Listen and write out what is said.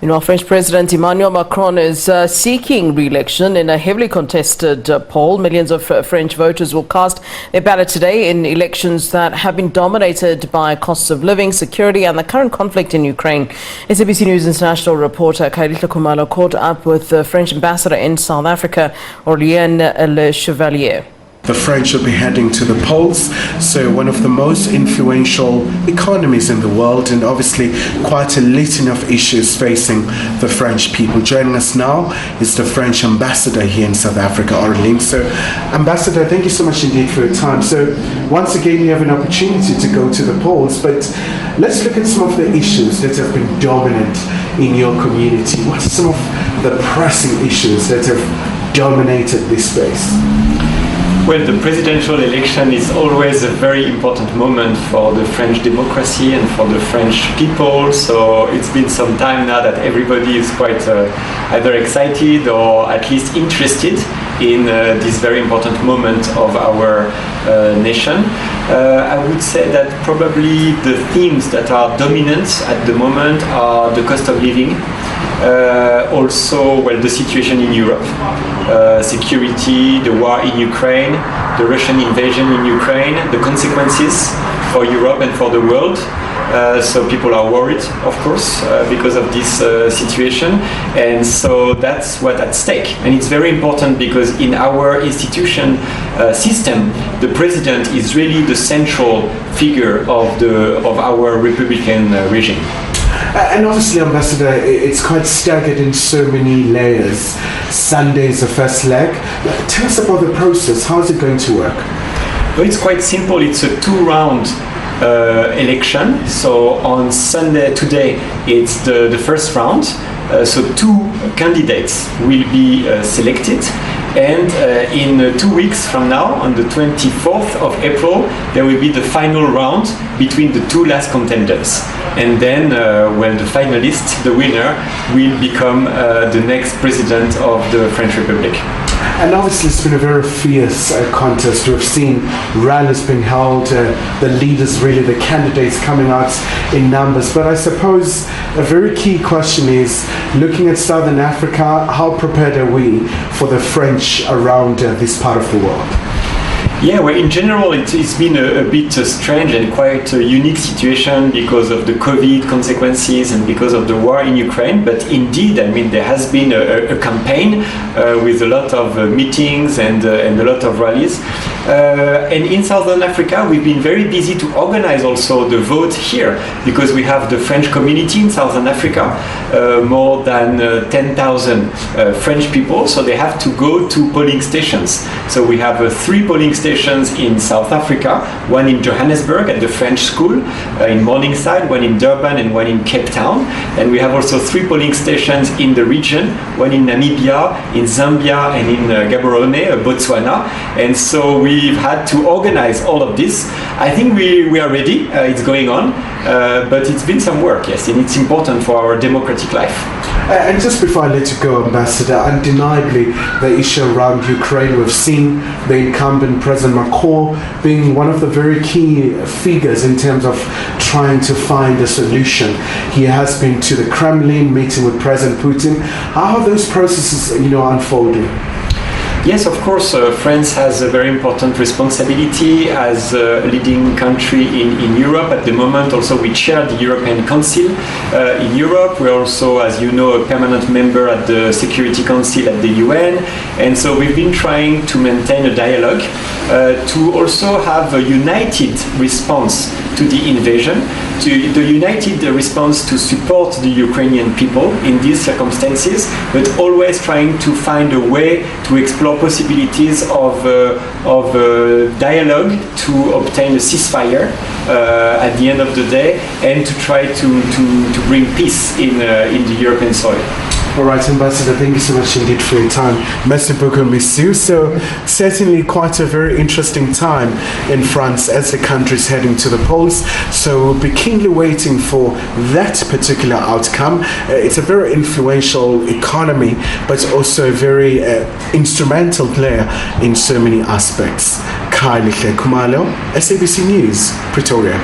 Meanwhile, French President Emmanuel Macron is seeking re-election in a heavily contested poll. Millions of French voters will cast their ballot today in elections that have been dominated by costs of living, security and the current conflict in Ukraine. SABC News international reporter Khayelihle Khumalo caught up with the French ambassador in South Africa, Aurélien Lechevallier. The French will be heading to the polls, so one of the most influential economies in the world, and obviously quite a litany of issues facing the French people. Joining us now is the French ambassador here in South Africa, Aurélien. So, Ambassador, thank you so much indeed for your time. So, once again, you have an opportunity to go to the polls, but let's look at some of the issues that have been dominant in your community. What are some of the pressing issues that have dominated this space? Well, the presidential election is always a very important moment for the French democracy and for the French people. So it's been some time now that everybody is quite either excited or at least interested in this very important moment of our nation. I would say that probably the themes that are dominant at the moment are the cost of living, also, well, the situation in Europe, security, the war in Ukraine, the Russian invasion in Ukraine, the consequences for Europe and for the world. So people are worried, of course, because of this situation, and so that's what's at stake. And it's very important because in our institution system, the president is really the central figure of our republican regime. And obviously, Ambassador, it's quite staggered in so many layers. Sunday is the first leg. Tell us about the process. How is it going to work? Well, it's quite simple. It's a two-round election. So on Sunday, today, it's the first round. So two candidates will be selected. And in 2 weeks from now, on the 24th of April, there will be the final round between the two last contenders. And then, when the finalist, the winner, will become the next president of the French Republic. And obviously it's been a very fierce contest. We've seen rallies being held, the leaders, really the candidates coming out in numbers. But I suppose a very key question is, looking at Southern Africa, how prepared are we for the French around this part of the world? Yeah, well, in general, it's been a bit strange and quite a unique situation because of the COVID consequences and because of the war in Ukraine. But indeed, I mean, there has been a campaign with a lot of meetings and a lot of rallies. And in Southern Africa, we've been very busy to organize also the vote here because we have the French community in Southern Africa, more than 10,000 French people. So they have to go to polling stations. So we have 3 polling stations in South Africa, one in Johannesburg at the French school, in Morningside, one in Durban and one in Cape Town. And we have also 3 polling stations in the region, one in Namibia, in Zambia and in Gaborone, Botswana. And so we've had to organize all of this. I think we are ready, it's going on, but it's been some work, yes, and it's important for our democratic life. And just before I let you go, Ambassador, undeniably the issue around Ukraine, we've seen the incumbent President Macron being one of the very key figures in terms of trying to find a solution. He has been to the Kremlin, meeting with President Putin. How are those processes, unfolding? Yes, of course, France has a very important responsibility as a leading country in Europe. At the moment, also, we chair the European Council in Europe. We're also, as you know, a permanent member at the Security Council at the UN. And so we've been trying to maintain a dialogue to also have a united response to the invasion, to the united response to support the Ukrainian people in these circumstances, but always trying to find a way to explore possibilities of dialogue to obtain a ceasefire at the end of the day and to try to bring peace in the European soil. All right, Ambassador, thank you so much indeed for your time. Merci beaucoup, monsieur. So, certainly quite a very interesting time in France as the country is heading to the polls. So, we'll be keenly waiting for that particular outcome. It's a very influential economy, but also a very instrumental player in so many aspects. Khayelihle Khumalo, SABC News, Pretoria.